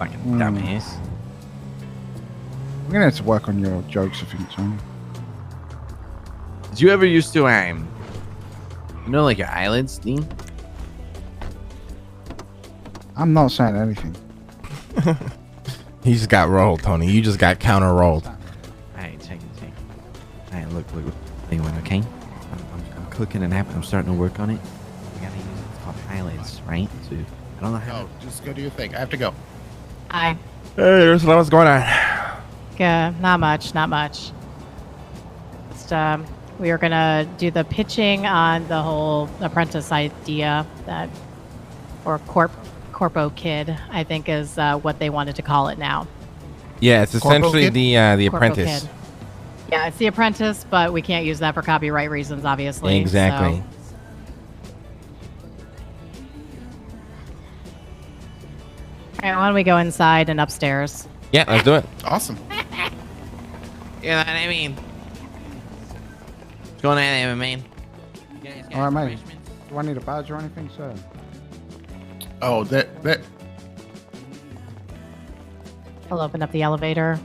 Fucking dumbass. We're gonna have to work on your jokes, I think, Tony. Did you ever used to like your eyelids, Dean? I'm not saying anything. He just got rolled, Tony. You just got counter rolled. Alright, check it. Alright, look. Anyone, okay? I'm cooking an app. I'm starting to work on it. We gotta use it. It's called eyelids, right? So I don't know how. No, just go do your thing. I have to go. Hi. Hey, Ursula, what's going on? Not much. Just, we were gonna do the pitching on the whole apprentice idea that, or corpo kid, I think is what they wanted to call it now. Yeah, it's essentially the Corpo apprentice. kid. Yeah, it's the apprentice, but we can't use that for copyright reasons, obviously. Exactly. So. All right, why don't we go inside and upstairs? Yeah, let's do it. Awesome. You know what I mean? What's going on there, man? All right, mate. Do I need a badge or anything, sir? Oh, that. We'll open up the elevator.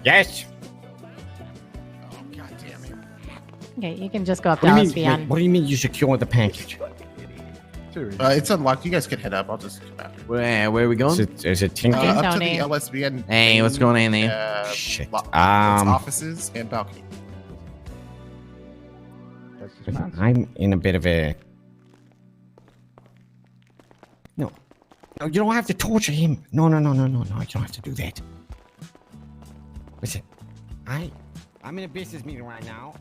Yes. Oh, God damn it. Okay, you can just go up to What do you LSBN. mean? What do you mean you secure the package? It's unlocked. You guys can head up. I'll just come after. Where are we going? Is it Tinker? Up to Tony. the LSBN. Hey, what's going on there? Shit. It's offices and balcony. I'm in a bit of a. No, you don't have to torture him. No. You don't have to do that. Listen, I'm in a business meeting right now.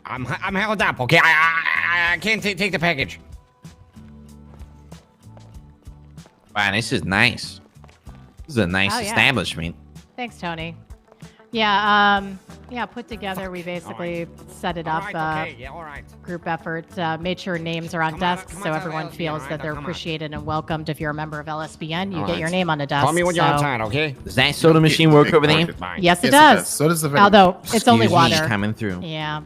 I'm held up. Okay, I can't take the package. Wow, this is nice. This is a nice Oh, yeah. establishment. Thanks, Tony. Yeah, put together, we basically set it up, all right. group effort, made sure names are on desks so everyone feels that they're appreciated and welcomed. If you're a member of LSBN, you get your name on a desk. Call me when you're so- outside, okay? Does that soda machine work over there? Yes, it does. So does the vending. Although, it's only Excuse me, water. coming through. Yeah.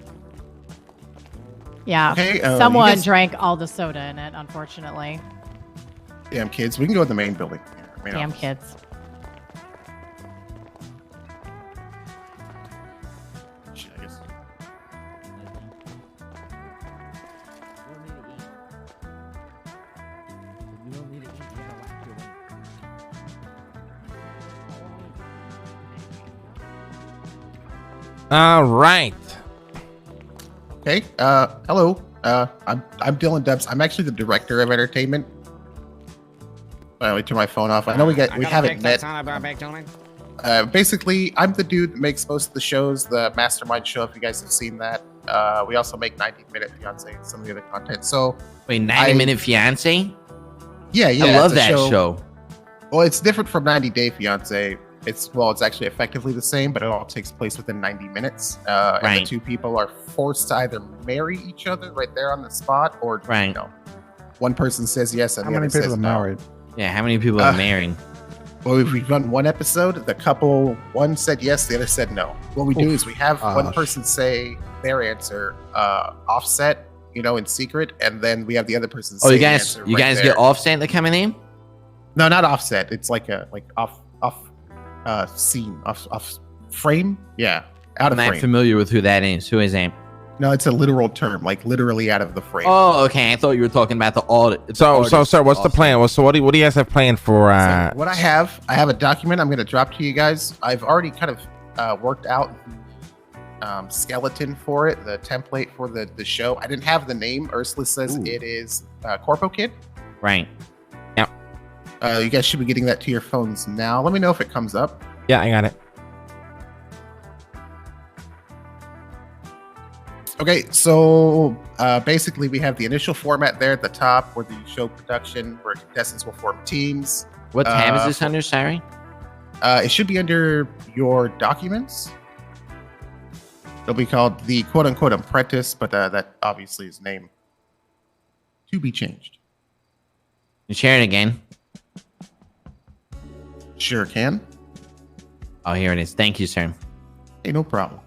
Yeah. Okay, you Someone guys- drank all the soda in it, unfortunately. Damn kids. We can go to the main building. Damn kids. Shit, I guess. All right. Okay. Hello. I'm Dylan Debs. I'm actually the director of entertainment. Let me turn my phone off. I know we haven't met. Basically, I'm the dude that makes most of the shows, the Mastermind show. If you guys have seen that, we also make 90-Minute Fiance and some of the other content. So wait, 90-Minute Fiance? Yeah, I love it's a that show. Well, it's different from 90 Day Fiance. It's actually effectively the same, but it all takes place within 90 minutes. And the two people are forced to either marry each other right there on the spot, or one person says yes and the other says no. Married? Yeah, how many people are married? Well, we've run one episode. The couple, one said yes, the other said no. What we do is we have one person say their answer offset, in secret, and then we have the other person say Oh, you guys get offset the coming in? No, not offset. It's like off scene, off frame. Yeah, out of I'm frame. not familiar with who that is. Who is that? No, it's a literal term, like literally out of the frame. Oh, okay. I thought you were talking about the audit. So, sir, what's the plan? So, what do you guys have planned for? So what I have a document I'm going to drop to you guys. I've already kind of worked out skeleton for it, the template for the show. I didn't have the name. Ursula says it is Corpo Kid. Right. Yep. You guys should be getting that to your phones now. Let me know if it comes up. Yeah, I got it. Okay, so basically we have the initial format there at the top where the show production, where contestants will form teams. What tab is this under, sorry? It should be under your documents. It'll be called the quote-unquote apprentice, but that obviously is name to be changed. You share it again. Sure can. Oh, here it is. Thank you, sir. Hey, no problem.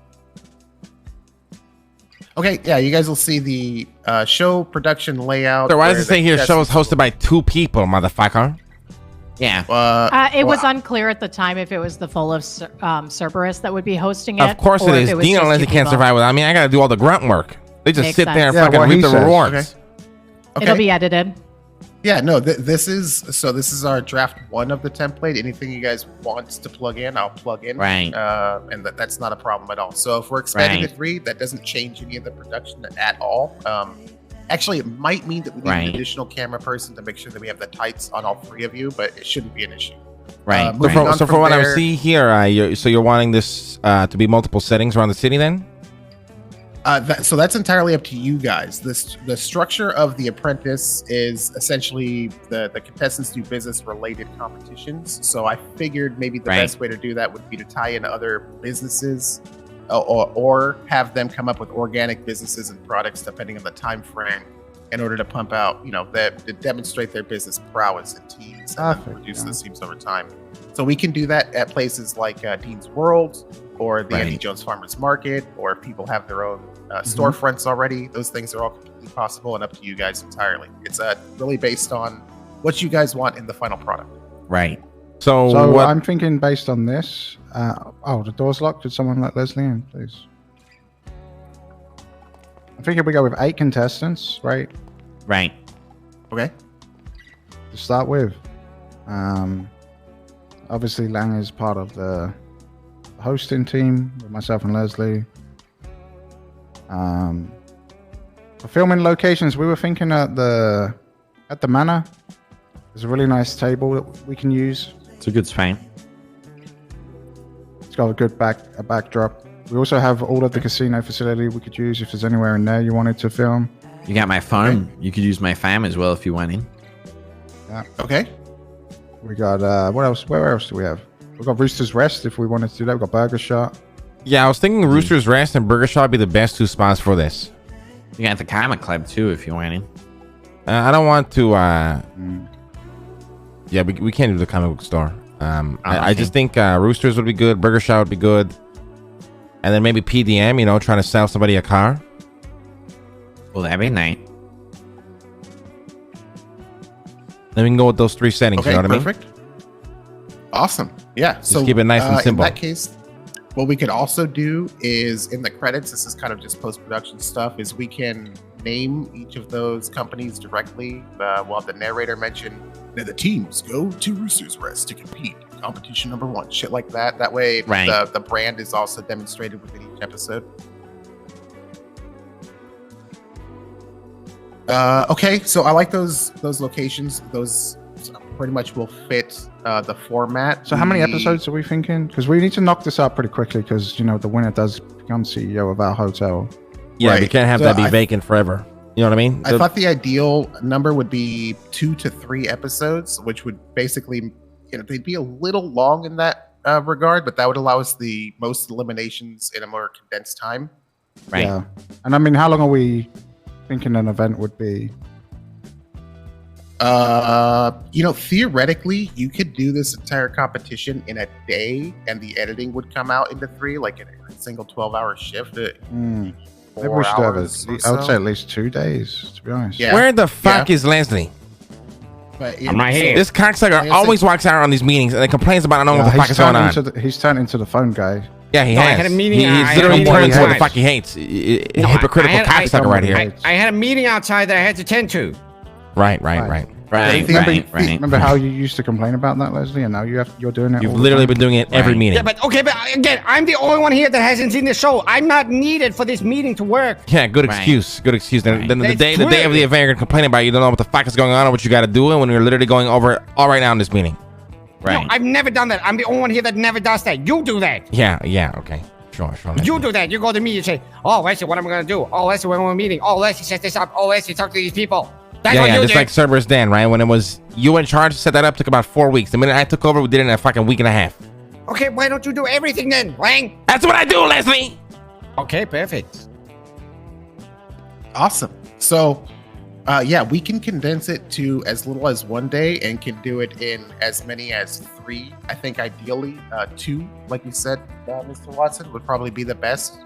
Okay, yeah, you guys will see the show production layout. So why does where it say the here show is contestants hosted by 2 people, motherfucker? Yeah. It was well, unclear at the time if it was the full of Cerberus that would be hosting it. Of course it or if is. was Dean just and Leslie two can't people. survive without me. I gotta do all the grunt work. They just Makes sit there and sense. fucking what reap he the says. rewards. Okay. It'll be edited. Yeah, no, this is our draft 1 of the template. Anything you guys want to plug in, I'll plug in. Right. And that's not a problem at all. So if we're expanding Right. to 3, that doesn't change any of the production at all. Actually, it might mean that we need Right. an additional camera person to make sure that we have the tights on all 3 of you, but it shouldn't be an issue. Right. moving So, on from from what I there- see here, you're wanting this to be multiple settings around the city, then? So that's entirely up to you guys. The structure of the apprentice is essentially the contestants do business related competitions. So I figured maybe the Right. best way to do that would be to tie in other businesses, or have them come up with organic businesses and products depending on the time frame, in order to pump out, to demonstrate their business prowess in teams and then Perfect, reduce yeah. those teams over time. So we can do that at places like Dean's World or the Right. Andy Jones Farmers Market, or if people have their own storefronts already. Those things are all completely possible and up to you guys entirely. It's really based on what you guys want in the final product. Right. So, So what? I'm thinking based on this. The door's locked. Could someone let Leslie in, please? I think if we go with 8 contestants, right, Right. Okay. to start with. Obviously, Lang is part of the hosting team with myself and Leslie. For filming locations, we were thinking at the manor. There's a really nice table that we can use. It's a good spot. It's got a good backdrop. We also have all of the casino facility we could use if there's anywhere in there you wanted to film. You got my farm. You could use my farm as well if you want in. Okay. We got what else? Where else do we have? We've got Rooster's Rest if we wanted to do that. We've got Burger Shot. Yeah, I was thinking Rooster's Rest and Burger Shop would be the best 2 spots for this. You got the comic club too if you want in. I don't want to. Yeah, we can't do the comic book store. I just think Roosters would be good. Burger Shop would be good. And then maybe PDM, trying to sell somebody a car. Well, that'd be nice. Then we can go with those 3 settings. Okay, You know what perfect. Awesome. Yeah. Just keep it nice and simple. In that case, what we could also do is in the credits, this is kind of just post-production stuff, is we can name each of those companies directly. We'll have the narrator mention that the teams go to Rooster's Rest to compete. Competition number 1, shit like that. That way, Right. the brand is also demonstrated within each episode. Okay, so I like those locations. Those pretty much will fit the format. So how many episodes are we thinking? Because we need to knock this out pretty quickly because, the winner does become CEO of our hotel. Yeah, we Right. can't have So that be I- vacant forever. You know what I mean? I thought the ideal number would be 2 to 3 episodes, which would basically, they'd be a little long in that regard, but that would allow us the most eliminations in a more condensed time. Right. Yeah. And I mean, how long are we thinking an event would be? Theoretically, you could do this entire competition in a day, and the editing would come out into 3, like in a single 12-hour shift. Maybe we should have I would say it. at least 2 days, to be honest. Yeah. Where the fuck is Leslie? But I'm right here. This cocksucker Like I said- always walks out on these meetings and then complains about not knowing what the fuck is going on. He's turned into the phone guy. Yeah, he No, I has. had a meeting- I He's had a literally meeting turned into what the outside. fuck he hates. No, Hypocritical I cocksucker right here. I had a meeting outside that I had to tend to. Right. Right. Remember, Right. remember how you used to complain about that, Leslie, and now you're doing it. You've all the literally time? been doing it every Right. meeting. Yeah, but again, I'm the only one here that hasn't seen the show. I'm not needed for this meeting to work. Yeah, good Right. excuse. Good excuse. Then, Right. then the That's day of the true. event, you're gonna complain about it. You don't know what the fuck is going on or what you got to do, and when you're literally going over it all right now in this meeting. Right. No, I've never done that. I'm the only one here that never does that. You do that. Yeah. Okay. Sure. You do that. You go to me and say, "Oh, Leslie, what am I gonna do? Oh, Leslie, we're in a meeting. Oh, Leslie, set this up. Oh, Leslie, talk to these people." That's what Yeah, you just did. like Cerberus Dan, right? When it was you in charge, set that up, took about 4 weeks. The minute I took over, we did it in a fucking week and a half. Okay, why don't you do everything then, Lang? That's what I do, Leslie. Okay, perfect. Awesome. So, Yeah, we can condense it to as little as 1 day and can do it in as many as 3. I think ideally 2, like you said, Mr. Watson, would probably be the best.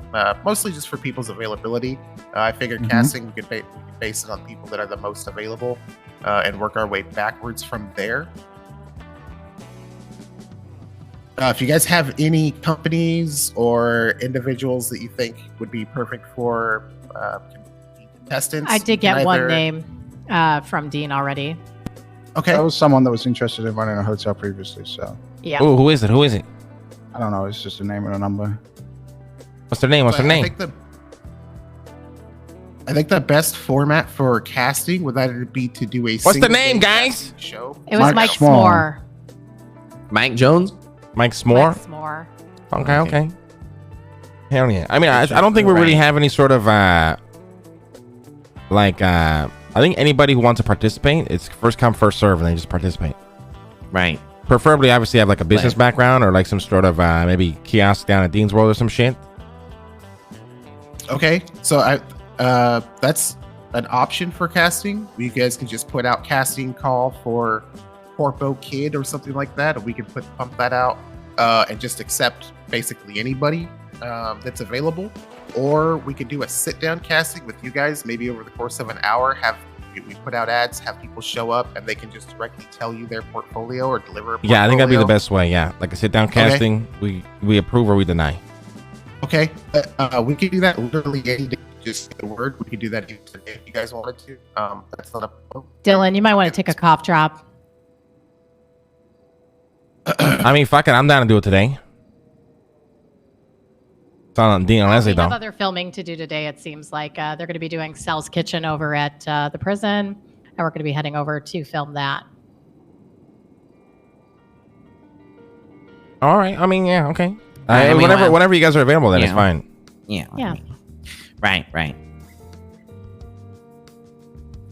Mostly just for people's availability. I figured casting, we could base it on people that are the most available and work our way backwards from there. If you guys have any companies or individuals that you think would be perfect for contestants, I did get one name from Dean already. Okay. That was someone that was interested in running a hotel previously, so Yeah. Oh, who is it? Who is it? I don't know. It's just a name and a number. What's their name? What's their name? I think the best format for casting would either be to do a. What's the name, guys? Show. It was Mike S'more. Mike Jones? Mike S'more? Mike S'more. Okay. Hell yeah. I mean, I don't think we really have any sort of I think anybody who wants to participate, it's first come, first serve, and they just participate. Right. Preferably, obviously, have like a business background or like some sort of maybe kiosk down at Dean's World or some shit. Okay, so that's an option for casting. You guys can just put out casting call for Corpo Kid or something like that, and we can pump that out and just accept basically anybody that's available. Or we could do a sit-down casting with you guys, maybe over the course of an hour. We put out ads, have people show up, and they can just directly tell you their portfolio or deliver a portfolio. Yeah, I think that'd be the best way. Yeah, like a sit-down casting. We approve or we deny. Okay, we could do that literally any day. Just get the word. We could do that even today if you guys wanted to. That's not a problem. Dylan, you might want to take a cough drop. I mean, fuck it. I'm down to do it today. It's on Dean and Leslie, We though. have other filming to do today. It seems like they're going to be doing Sal's Kitchen over at the prison, and we're going to be heading over to film that. All right. I mean, yeah, okay. I mean, whenever you guys are available, then it's fine. Yeah. Yeah. Right.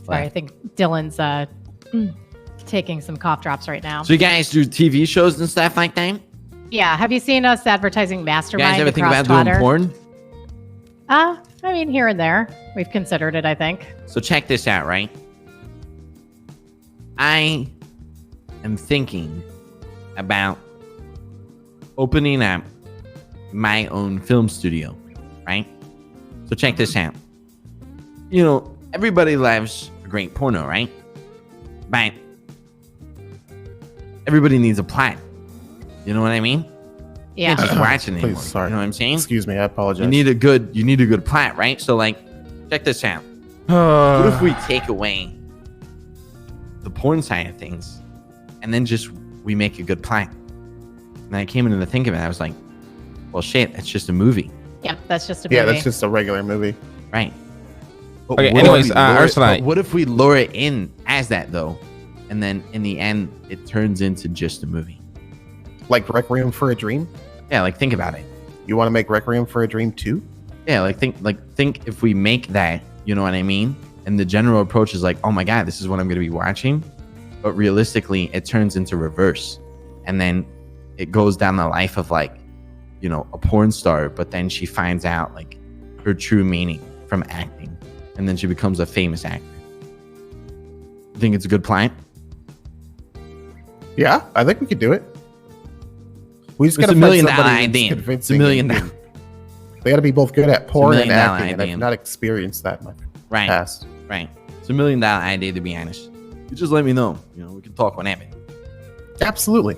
Sorry, I think Dylan's taking some cough drops right now. So you guys do TV shows and stuff like that? Yeah, have you seen us advertising You Mastermind guys ever think across about doing Twitter? porn? I mean, here and there. We've considered it, I think. So check this out, right? I am thinking about opening up my own film studio, right? So check this out. You know, everybody loves a great porno, right? But everybody needs a plot. You know what I mean? Yeah. You can't just watch it anymore. Please, sorry. You know what I'm saying? Excuse me, I apologize. You need a good plot, right? So like, check this out. What if we take away the porn side of things and then just we make a good plot? And I came into the think of it, I was like, well shit, that's just a movie. Yeah, that's just a movie. Yeah, that's just a regular movie. Right. But Okay, what anyways, if we lure Ursula. but what if we lure it in as that though? And then in the end it turns into just a movie. Like Requiem for a Dream? Yeah, like think about it. You want to make Requiem for a Dream 2? Yeah, think if we make that, you know what I mean? And the general approach is like, oh my God, this is what I'm gonna be watching. But realistically, it turns into reverse. And then it goes down the life of like, you know, a porn star, but then she finds out like her true meaning from acting. And then she becomes a famous actor. You think it's a good plan? Yeah, I think we could do it. We just It's gotta $1 million find somebody idea. that's It's convincing $1 million. and They gotta be both good at porn and $1 million acting, and idea. I've not experienced that in my Right. past. Right. It's $1 million idea, to be honest. You just let me know. You know, we can talk whenever. Absolutely.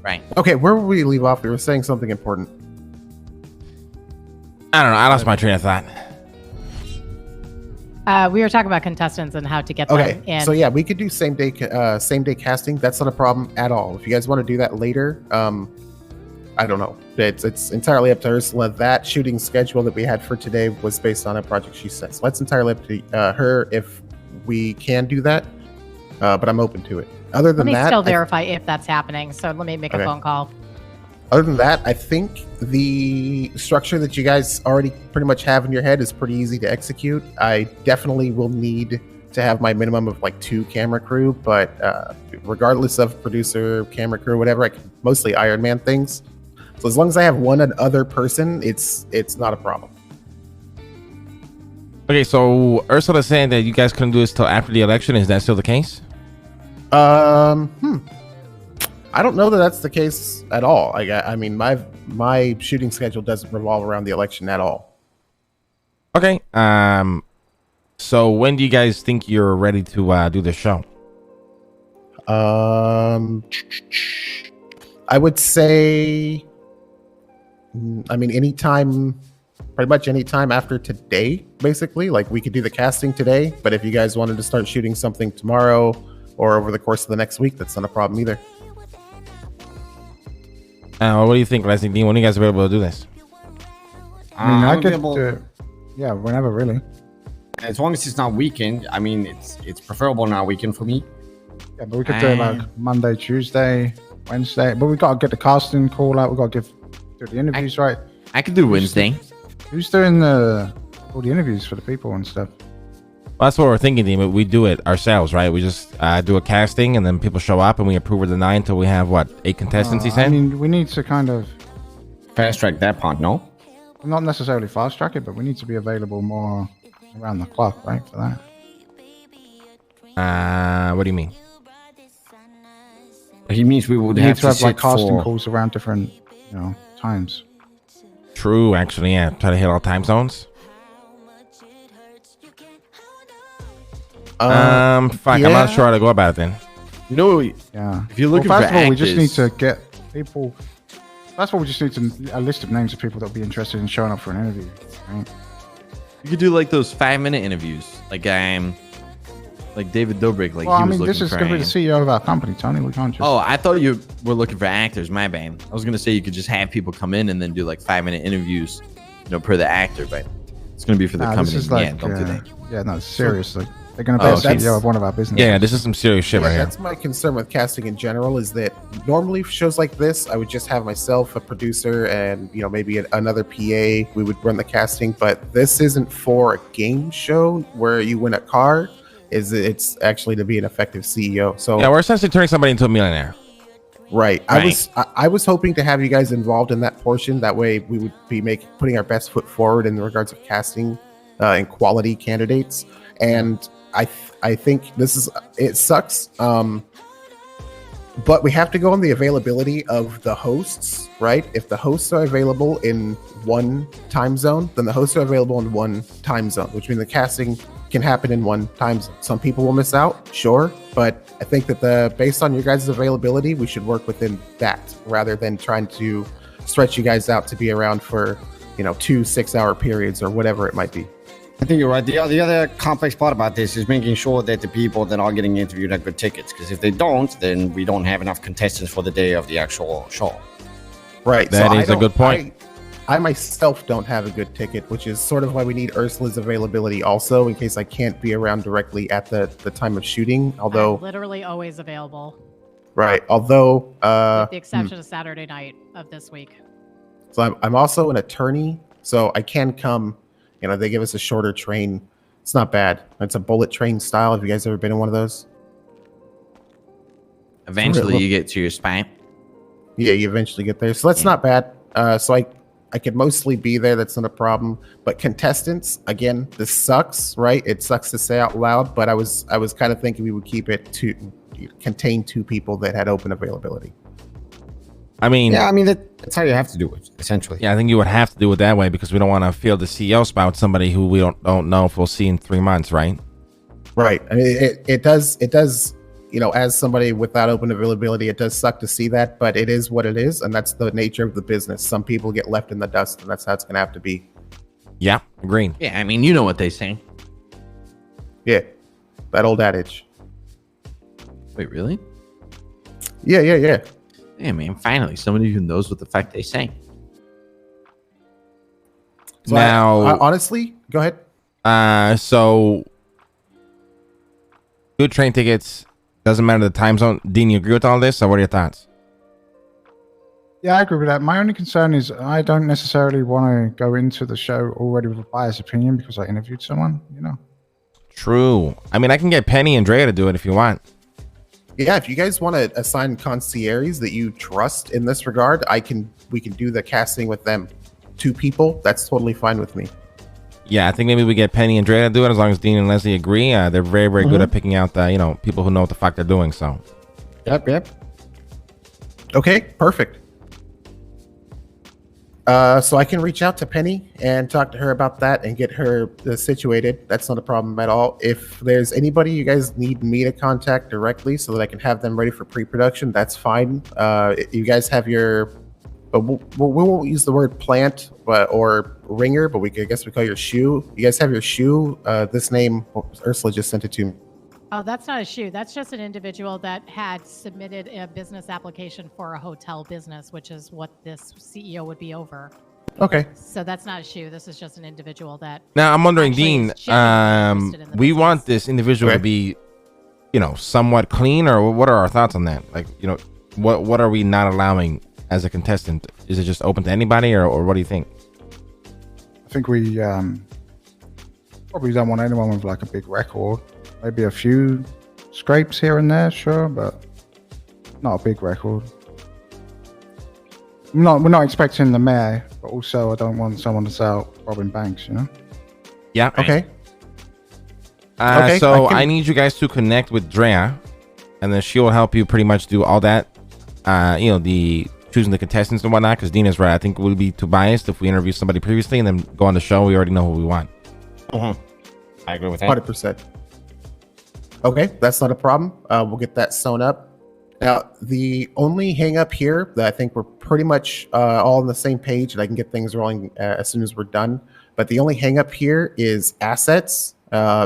Right. Okay, where will we leave off? We were saying something important. I don't know. I lost my train of thought. We were talking about contestants and how to get Okay, them in. so yeah, we could do same day casting. That's not a problem at all. If you guys want to do that later, I don't know. It's entirely up to Ursula. That shooting schedule that we had for today was based on a project she sent. So that's entirely up to her if we can do that. But I'm open to it. Other Let than me that, still verify if that's happening. So let me make a Okay. phone call. Other than that, I think the structure that you guys already pretty much have in your head is pretty easy to execute. I definitely will need to have my minimum of like 2 camera crew, but regardless of producer, camera crew, whatever, I can mostly Iron Man things. So as long as I have one other person, it's not a problem. Okay, so Ursula's saying that you guys couldn't do this till after the election. Is that still the case? I don't know that that's the case at all. I mean, my shooting schedule doesn't revolve around the election at all. Okay. So when do you guys think you're ready to do the show? I would say, I mean, anytime, pretty much anytime after today, basically. Like, we could do the casting today, but if you guys wanted to start shooting something tomorrow or over the course of the next week, that's not a problem either. What do you think, Leslie Dean? When are you guys available to do this? I mean, I could do it, yeah, whenever, really. As long as it's not weekend. I mean, it's preferable not weekend for me. Yeah, but we could do it like Monday, Tuesday, Wednesday. But we got to get the casting call out. We got to do the interviews, right? I could do Wednesday. Who's doing all the interviews for the people and stuff? Well, that's what we're thinking, Dean. But we do it ourselves, right? We just do a casting, and then people show up, and we approve or deny until we have, 8 contestants, he said? I mean, we need to kind of... Fast track that part, no? Not necessarily fast track it, but we need to be available more around the clock, right, for that. What do you mean? He means we would have to have sit casting calls around different, times. True, actually, yeah. Try to hit all time zones. I'm not sure how to go about it then. Yeah. If you're looking first for of all, we actors, just need to get people. First of all, we just need a list of names of people that will be interested in showing up for an interview. Right? you could do like those 5-minute interviews, like David Dobrik. Like, well, he I was mean, this looking is for going to be the CEO of our company, Tony. We can't just. Oh, I thought you were looking for actors. My bad. I was gonna say you could just have people come in and then do like 5-minute interviews, per the actor, but it's gonna be for the company. This is like, yeah, don't do that. Yeah, no, seriously. They're going to be the CEO of one of our businesses. Yeah, this is some serious shit right here. That's my concern with casting in general, is that normally for shows like this, I would just have myself, a producer, and maybe another PA. We would run the casting, but this isn't for a game show where you win a car. It's actually to be an effective CEO. So yeah, we're essentially turning somebody into a millionaire. Right. I was hoping to have you guys involved in that portion. That way, we would be putting our best foot forward in regards of casting and quality candidates. And I think it sucks. But we have to go on the availability of the hosts, right? If the hosts are available in one time zone, then the hosts are available in one time zone, which means the casting can happen in one time zone. Some people will miss out, sure, but I think that based on your guys' availability, we should work within that rather than trying to stretch you guys out to be around for 2 6-hour periods or whatever it might be. I think you're right. The other complex part about this is making sure that the people that are getting interviewed have good tickets. Because if they don't, then we don't have enough contestants for the day of the actual show. Right. That is a good point. I myself don't have a good ticket, which is sort of why we need Ursula's availability also, in case I can't be around directly at the time of shooting. Although I'm literally always available. Right. Although with the exception of Saturday night of this week. So I'm also an attorney, so I can come. They give us a shorter train. It's not bad. It's a bullet train style. Have you guys ever been in one of those? Eventually, you get to your spot. Yeah, you eventually get there. So that's not bad. So I could mostly be there. That's not a problem. But contestants, again, this sucks, right? It sucks to say out loud, but I was kind of thinking we would keep it to contain 2 people that had open availability. I mean, that's how you have to do it, essentially. Yeah, I think you would have to do it that way because we don't want to fill the CEO spot somebody who we don't know if we'll see in 3 months, right? Right. I mean, it does. As somebody without open availability, it does suck to see that, but it is what it is, and that's the nature of the business. Some people get left in the dust, and that's how it's going to have to be. Yeah, agreed. Yeah, I mean, you know what they say. Yeah, that old adage. Wait, really? Yeah. Yeah, man, finally, somebody who knows what the fuck they say. So now, I honestly, go ahead. So good train tickets, doesn't matter the time zone. Dean, you agree with all this, or what are your thoughts? Yeah, I agree with that. My only concern is I don't necessarily want to go into the show already with a biased opinion because I interviewed someone, True. I mean, I can get Penny and Drea to do it if you want. Yeah, if you guys want to assign concierges that you trust in this regard, we can do the casting with them. 2 people, that's totally fine with me. Yeah, I think maybe we get Penny and Dre to do it as long as Dean and Leslie agree. They're very, very good at picking out the, people who know what the fuck they're doing. So. Yep. Okay, perfect. So I can reach out to Penny and talk to her about that and get her situated. That's not a problem at all. If there's anybody you guys need me to contact directly so that I can have them ready for pre-production, that's fine. You guys have your... we won't use the word plant or ringer, but I guess we call your shoe. You guys have your shoe. This name, Ursula just sent it to me. Oh, that's not a shoe. That's just an individual that had submitted a business application for a hotel business, which is what this CEO would be over. Okay. So that's not a shoe. This is just an individual that. Now I'm wondering, actually Dean, is genuinely interested in the we business. want this individual to be, somewhat clean, or what are our thoughts on that? Like, what are we not allowing as a contestant? Is it just open to anybody, or what do you think? I think we probably don't want anyone with like a big record. Maybe a few scrapes here and there, sure, but not a big record. We're not expecting the mayor, but also I don't want someone to start robbing banks, Yeah. Okay. Okay. So I need you guys to connect with Drea, and then she will help you pretty much do all that. The choosing the contestants and whatnot. Because Dean is right. I think we'll be too biased if we interview somebody previously and then go on the show. We already know who we want. I agree with that. 100%. Okay, that's not a problem. We'll get that sewn up. Now, the only hang up here that I think we're pretty much all on the same page, and I can get things rolling as soon as we're done. But the only hang up here is assets.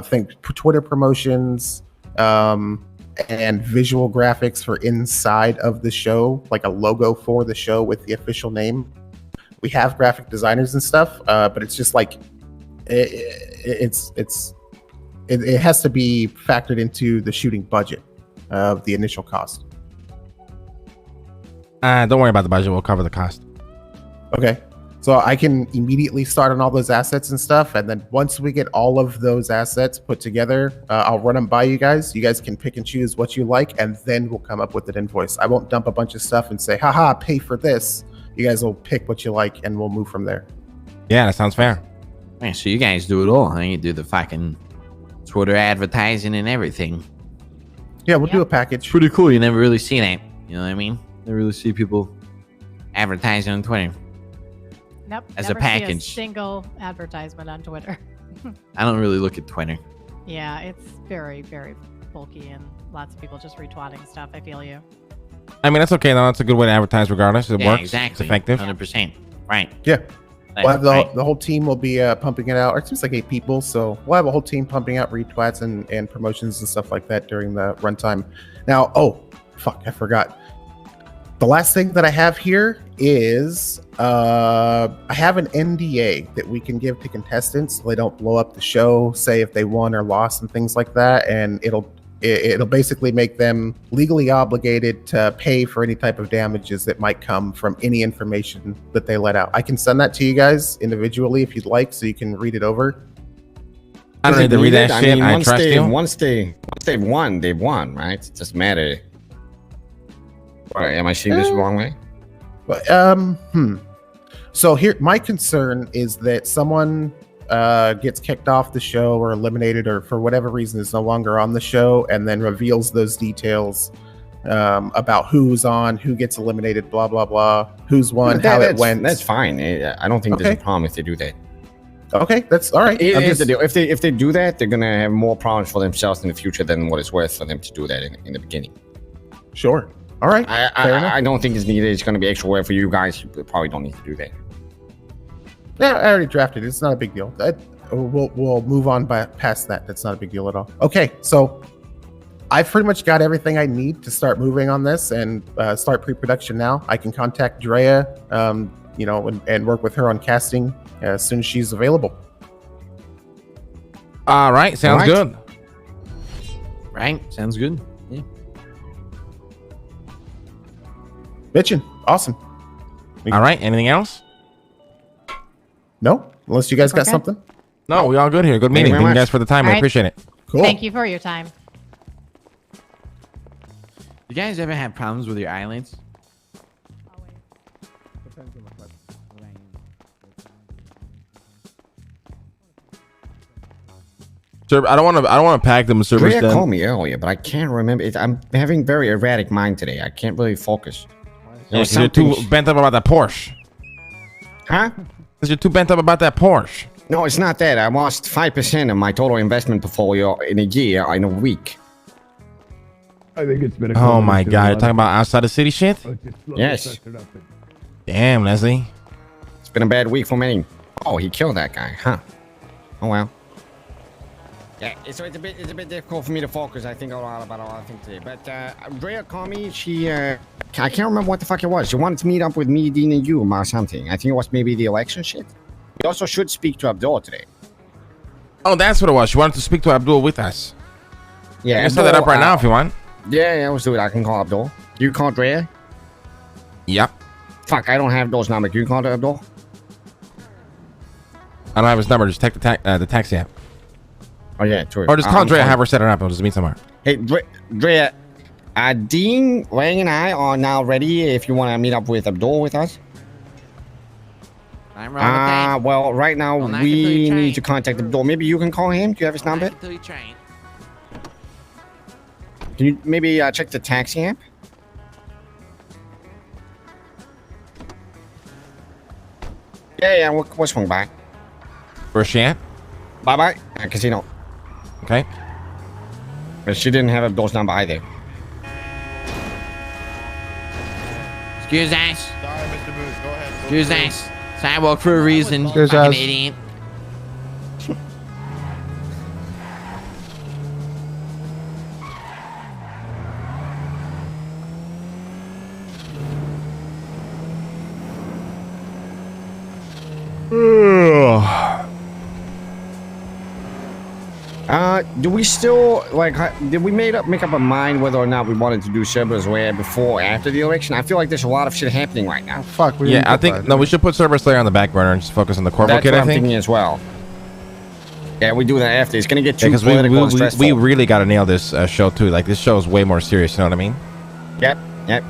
Think Twitter promotions and visual graphics for inside of the show, like a logo for the show with the official name. We have graphic designers and stuff, but it's just like it has to be factored into the shooting budget of the initial cost. Don't worry about the budget. We'll cover the cost. Okay. So I can immediately start on all those assets and stuff. And then once we get all of those assets put together, I'll run them by you guys. You guys can pick and choose what you like, and then we'll come up with an invoice. I won't dump a bunch of stuff and say, haha, pay for this. You guys will pick what you like, and we'll move from there. Yeah, that sounds fair. Man, so you guys do it all, huh? You do the fucking Twitter advertising and everything. Yeah, we'll do a package. Pretty cool. You never really see that. You know what I mean? Never really see people advertising on Twitter. Nope. As never a package. See a single advertisement on Twitter. I don't really look at Twitter. Yeah, it's very, very bulky, and lots of people just retweeting stuff. I feel you. I mean, that's okay though. That's a good way to advertise regardless. It works. Exactly. It's effective. 100%. Right. Yeah. We'll have Right. the whole team will be pumping it out. Or it seems like 8 people, so we'll have a whole team pumping out retweets and promotions and stuff like that during the runtime. Now, I forgot. The last thing that I have here is I have an NDA that we can give to contestants so they don't blow up the show, say if they won or lost and things like that, and it'll basically make them legally obligated to pay for any type of damages that might come from any information that they let out. I can send that to you guys individually if you'd like, so you can read it over. I don't need to read that shit. mean, I trust you. Once they've won, they've won, right? It doesn't matter. Or am I seeing this wrong way? So here, my concern is that someone gets kicked off the show or eliminated, or for whatever reason is no longer on the show, and then reveals those details about who's on, who gets eliminated, blah blah blah, who's won, how it went. That's fine. I don't think there's a problem if they do that. Okay, that's all right. Here's the deal. If they do that, they're gonna have more problems for themselves in the future than what it's worth for them to do that in the beginning. Sure. All right. Fair enough. I don't think it's needed. It's going to be extra work for you guys. You probably don't need to do that. Yeah, I already drafted it. It's not a big deal. We'll move on past that. That's not a big deal at all. Okay, so I've pretty much got everything I need to start moving on this and start pre-production now. I can contact Drea, and work with her on casting as soon as she's available. All right, sounds good. Right, sounds good. Yeah. Bitchin'. Awesome. All right, anything else? No? Unless you guys got something? No, we all good here. Good meeting. Thank you guys for the time. All I right. appreciate it. Cool. Thank you for your time. You guys ever have problems with your eyelids? I don't want to pack them with Cerberus. Drea called me earlier, but I can't remember. I'm having very erratic mind today. I can't really focus. You're too bent up about that Porsche. Huh? Because you're too bent up about that Porsche. No, it's not that. I lost 5% of my total investment portfolio in a year, in a week. I think it's been Oh my God, you're talking about outside the city shit? Yes. Damn, Leslie. It's been a bad week for me. Oh, he killed that guy, huh? Oh well. Yeah, so it's a bit difficult for me to focus. I think a lot about a lot of things today. But Drea called me. She I can't remember what the fuck it was. She wanted to meet up with me, Dean, and you about something. I think it was maybe the election shit. We also should speak to Abdul today. Oh, that's what it was. She wanted to speak to Abdul with us. Yeah, I can set that up right now if you want. Yeah, let's do it. I can call Abdul. You call Drea? Yep. Fuck, I don't have those numbers. Can you call Abdul? I don't have his number. Just take the taxi app. Oh yeah, true. Or just call Drea, have her set it up. We'll just meet somewhere. Hey, Drea, Dean, Wang, and I are now ready. If you want to meet up with Abdul with us. I'm wrong with that. Well, right now Well, we need to contact Abdul. Maybe you can call him. Do you have his number? Can Can you maybe check the taxi app? Yeah, we'll swing by. Where's she at? Bye-bye. Casino. Okay. But she didn't have Abdul's number either. Excuse us. Sorry, Mr. Booth. Go ahead. Excuse us. Sidewalk for a reason. Excuse Fucking us. idiot. Do we still did we make up our mind whether or not we wanted to do Cerberus Lair before or after the election? I feel like there's a lot of shit happening right now. Oh, fuck. We Yeah, didn't I get think that, no. did We should put Cerberus Lair on the back burner and just focus on the Corvo That's kid. what I I'm think thinking as well. Yeah, we do that after. It's gonna get too because political and stressful. we really got to nail this show too. Like this show is way more serious. You know what I mean? Yep.